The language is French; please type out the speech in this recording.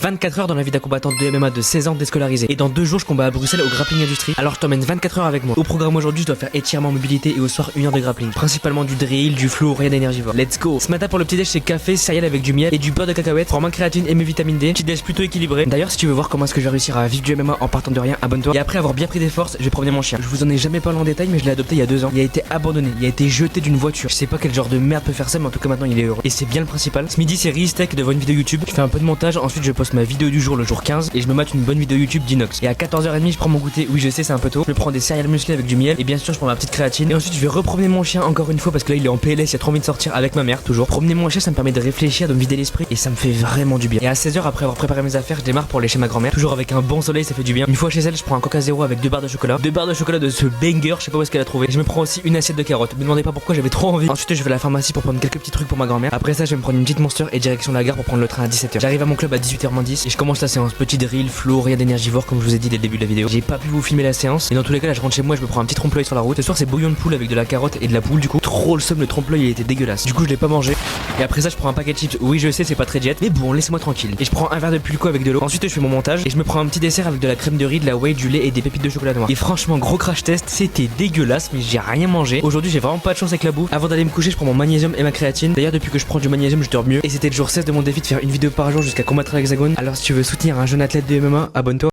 24 heures dans la vie d'un combattant de MMA de 16 ans déscolarisé. Et dans 2 jours, je combats à Bruxelles au Grappling Industry. Alors je t'emmène 24 heures avec moi. Au programme aujourd'hui, je dois faire étirement, mobilité et au soir 1 heure de grappling. Principalement du drill, du flow, rien d'énergivore. Let's go. Ce matin pour le petit déj, c'est café, céréales avec du miel et du beurre de cacahuète, format créatine et mes vitamines D. Petit déj plutôt équilibré. D'ailleurs, si tu veux voir comment est-ce que je vais réussir à vivre du MMA en partant de rien, abonne-toi. Et après avoir bien pris des forces, je vais promener mon chien. Je vous en ai jamais parlé en détail, mais je l'ai adopté il y a 2 ans. Il a été abandonné, il a été jeté d'une voiture. Je sais pas quel genre de merde peut faire ça, mais en tout cas maintenant il est heureux. Et c'est bien le principal. Ce midi, c'est Risteak devant une vidéo YouTube. Je fais un peu de montage, ensuite je poste ma vidéo du jour le jour 15 et je me mate une bonne vidéo YouTube d'Inox. Et à 14h30, je prends mon goûter. Oui, je sais, c'est un peu tôt. Je prends des céréales musclées avec du miel et bien sûr, je prends ma petite créatine. Et ensuite, je vais repromener mon chien encore une fois parce que là, il est en PLS, il a trop envie de sortir avec ma mère toujours. Promener mon chien, ça me permet de réfléchir, de me vider l'esprit et ça me fait vraiment du bien. Et à 16h, après avoir préparé mes affaires, je démarre pour aller chez ma grand-mère. Toujours avec un bon soleil, ça fait du bien. Une fois chez elle, je prends un Coca Zéro avec 2 barres de chocolat. 2 barres de chocolat de ce banger, je sais pas où est-ce qu'elle a trouvé. Et je me prends aussi une assiette de carottes. Me demandez pas pourquoi, j'avais trop envie. Ensuite, je vais à la pharmacie pour prendre quelques petits trucs pour ma grand-mère. Après ça, je vais me prendre une petite Monster et direction la gare pour prendre le train à 17h. J'arrive à mon club à 18h10 et je commence la séance. Petit drill, flow, rien d'énergivore comme je vous ai dit dès le début de la vidéo. J'ai pas pu vous filmer la séance. Et dans tous les cas, là, je rentre chez moi, je me prends un petit trompe-l'œil sur la route. Ce soir, c'est bouillon de poule avec de la carotte et de la poule du coup. Trop le somme, le trompe-l'œil il était dégueulasse. Du coup, je l'ai pas mangé. Et après ça, je prends un paquet de chips. Oui, je sais, c'est pas très diète, mais bon, laissez-moi tranquille. Et je prends un verre de pulco avec de l'eau. Ensuite, je fais mon montage et je me prends un petit dessert avec de la crème de riz, de la whey, du lait et des pépites de chocolat noir. Et franchement, gros crash test, c'était dégueulasse, mais j'ai rien mangé. Aujourd'hui, j'ai vraiment pas de chance avec la bouffe. Avant d'aller me coucher, je prends mon magnésium et ma créatine. D'ailleurs, depuis que je prends du magnésium, je dors mieux. Et c'était le jour 16 de mon défi de faire une vidéo par jour jusqu'à combattre à l'hexagone. Alors, si tu veux soutenir un jeune athlète de MMA, abonne-toi.